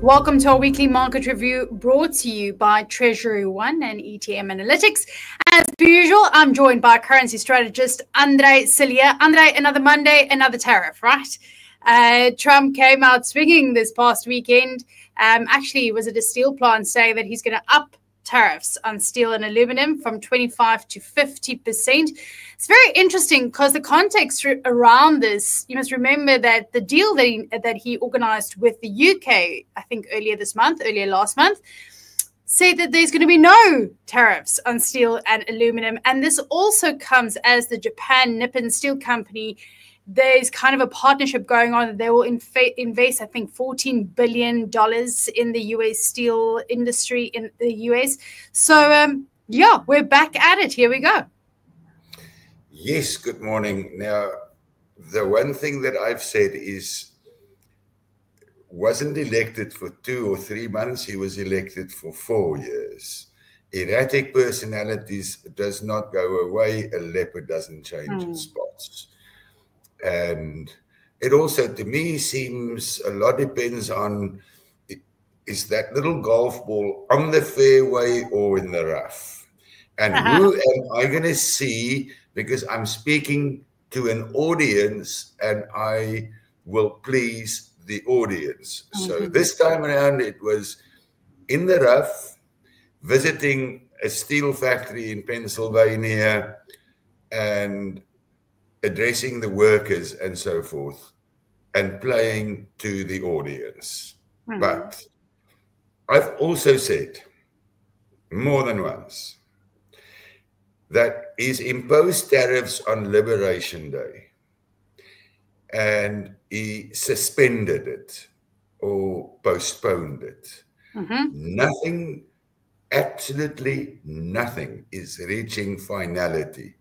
Welcome to our weekly market review brought to you by Treasury One and ETM Analytics. As per usual, I'm joined by currency strategist Andre Cilliers. Andre, another Monday, another tariff, right? Trump came out swinging this past weekend. Actually, was it a steel plant saying that he's going to up tariffs on steel and aluminum from 25 to 50%. It's very interesting because the context around this, you must remember that the deal that he organized with the UK, I think earlier last month, said that there's going to be no tariffs on steel and aluminum. And this also comes as the Japan Nippon Steel Company, there's kind of a partnership going on. They will invest, I think, $14 billion in the US steel industry in the US. So, yeah, we're back at it. Here we go. Yes, good morning. Now, the one thing that I've said is, wasn't elected for 2 or 3 months, he was elected for 4 years. Erratic personalities does not go away. A leopard doesn't change its spots. And it also, to me, seems a lot depends on, is that little golf ball on the fairway or in the rough? And who am I going to see? Because I'm speaking to an audience and I will please the audience. So this time around, it was in the rough, visiting a steel factory in Pennsylvania and addressing the workers and so forth, and playing to the audience. But I've also said more than once that he's imposed tariffs on Liberation Day and he suspended it or postponed it. Nothing, absolutely nothing is reaching finality.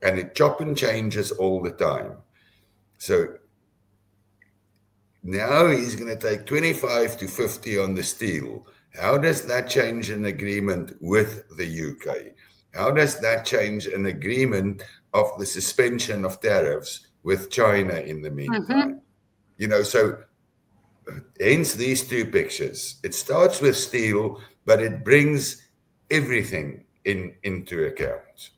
And it chop and changes all the time. So now he's going to take 25 to 50 on the steel. How does that change an agreement with the UK? How does that change an agreement of the suspension of tariffs with China in the meantime? You know, so hence these two pictures. It starts with steel, but it brings everything into account.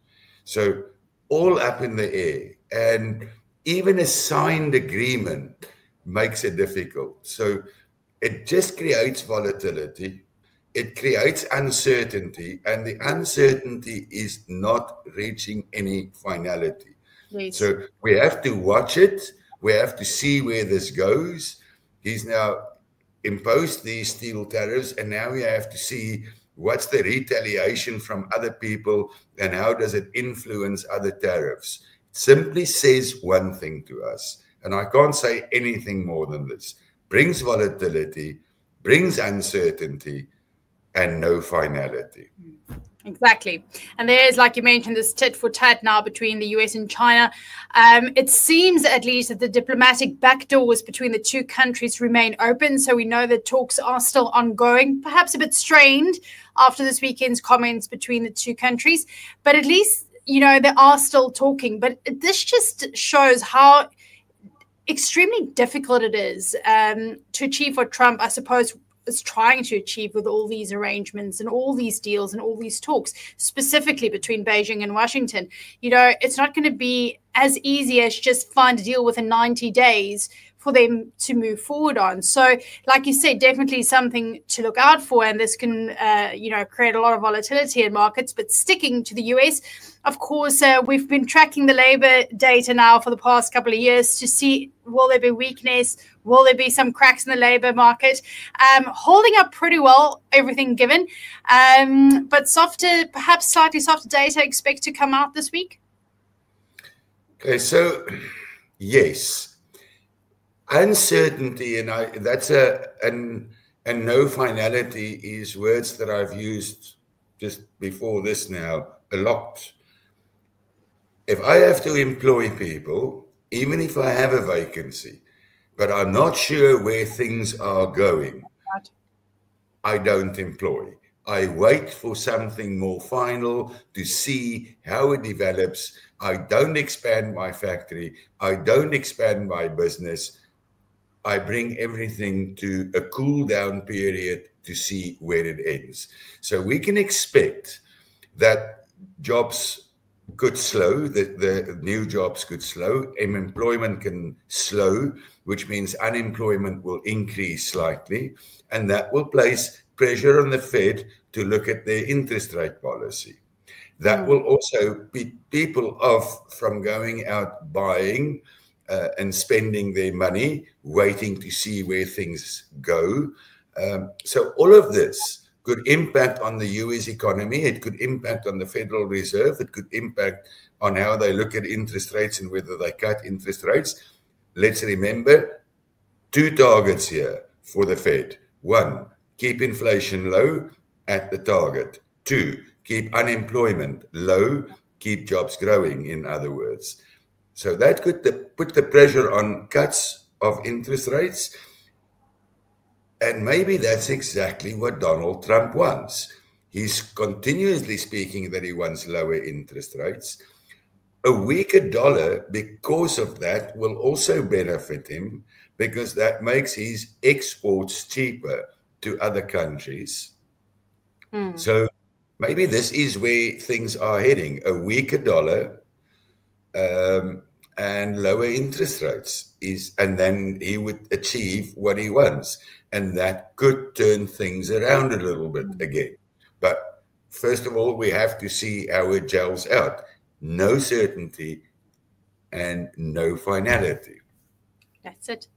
So all up in the air, and even a signed agreement makes it difficult. So it just creates volatility, it creates uncertainty, and the uncertainty is not reaching any finality. So we have to watch it, we have to see where this goes. He's now imposed these steel tariffs, and now we have to see what's the retaliation from other people and how does it influence other tariffs? It simply says one thing to us, and I can't say anything more than this. Brings volatility, brings uncertainty, and no finality. Exactly. And there is, like you mentioned, this tit for tat now between the US and China. It seems at least that the diplomatic backdoors between the two countries remain open. So we know that talks are still ongoing, perhaps a bit strained after this weekend's comments between the two countries. But at least, you know, they are still talking. But this just shows how extremely difficult it is to achieve what Trump, I suppose, is trying to achieve with all these arrangements and all these deals and all these talks, specifically between Beijing and Washington. You know, it's not going to be as easy as just find a deal within 90 days for them to move forward on. So, like you said, definitely something to look out for, and this can, you know, create a lot of volatility in markets. But sticking to the US, of course, we've been tracking the labor data now for the past couple of years to see, will there be weakness? Will there be some cracks in the labor market? Holding up pretty well, everything given. But softer, perhaps slightly softer data expect to come out this week? Okay, so yes. Uncertainty, and that's and no finality is words that I've used just before this now a lot. If I have to employ people, even if I have a vacancy, but I'm not sure where things are going, I don't employ. I wait for something more final to see how it develops, I don't expand my factory. I don't expand my business. I bring everything to a cool down period to see where it ends. So we can expect that jobs could slow, the new jobs could slow, employment can slow, which means unemployment will increase slightly, and that will place pressure on the Fed to look at their interest rate policy. That will also be people off from going out buying and spending their money, waiting to see where things go. So all of this could impact on the US economy. It could impact on the Federal Reserve. It could impact on how they look at interest rates and whether they cut interest rates. Let's remember 2 targets here for the Fed. 1, keep inflation low at the target. 2, keep unemployment low, keep jobs growing, in other words. So that could put the pressure on cuts of interest rates. And maybe that's exactly what Donald Trump wants. He's continuously speaking that he wants lower interest rates. A weaker dollar, because of that, will also benefit him, because that makes his exports cheaper to other countries. So maybe this is where things are heading: a weaker dollar and lower interest rates, and then he would achieve what he wants, and that could turn things around a little bit again. But first of all, we have to see how it gels out. No certainty and no finality. That's it.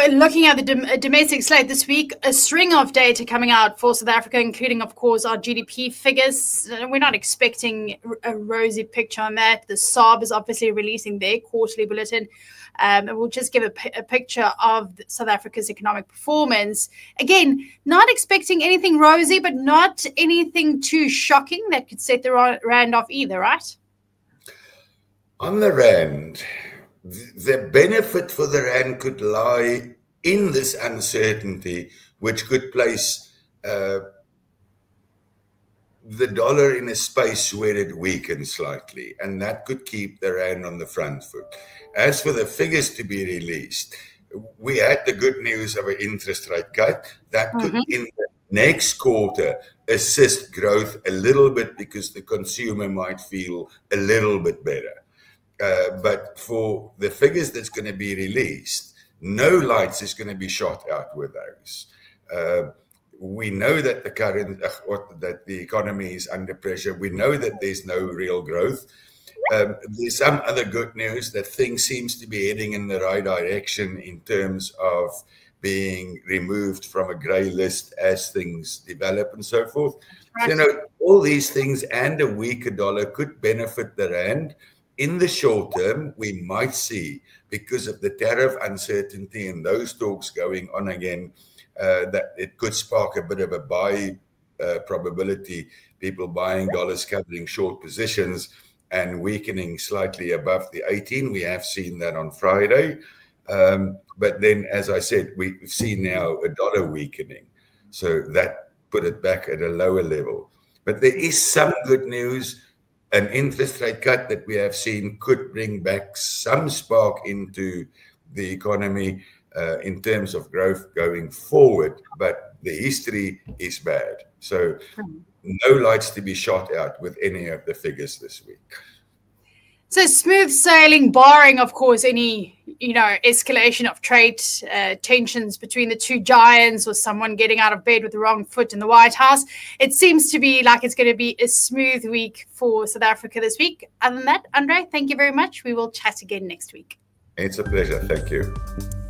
Looking at the domestic slate this week, a string of data coming out for South Africa, including, of course, our GDP figures. We're not expecting a rosy picture on that. The SARB is obviously releasing their quarterly bulletin. And we'll just give a picture of South Africa's economic performance. Again, not expecting anything rosy, but not anything too shocking that could set the rand off either, right? On the rand, the benefit for the rand could lie in this uncertainty, which could place the dollar in a space where it weakens slightly, and that could keep the rand on the front foot. As for the figures to be released, we had the good news of an interest rate cut that could, in the next quarter, assist growth a little bit, because the consumer might feel a little bit better. But for the figures that's going to be released, no lights is going to be shot out with those. We know that that the economy is under pressure. We know that there's no real growth. There's some other good news that things seems to be heading in the right direction in terms of being removed from a grey list as things develop and so forth. Right. So, you know, all these things and a weaker dollar could benefit the rand. In the short term, we might see, because of the tariff uncertainty and those talks going on again, that it could spark a bit of a buy probability, people buying dollars, covering short positions and weakening slightly above the 18. We have seen that on Friday. But then, as I said, we've seen now a dollar weakening. So that put it back at a lower level. But there is some good news. An interest rate cut that we have seen could bring back some spark into the economy in terms of growth going forward, but the history is bad. So no lights to be shot out with any of the figures this week. So smooth sailing, barring, of course, any, escalation of trade tensions between the two giants or someone getting out of bed with the wrong foot in the White House. It seems to be like it's going to be a smooth week for South Africa this week. Other than that, Andre, thank you very much. We will chat again next week. It's a pleasure. Thank you.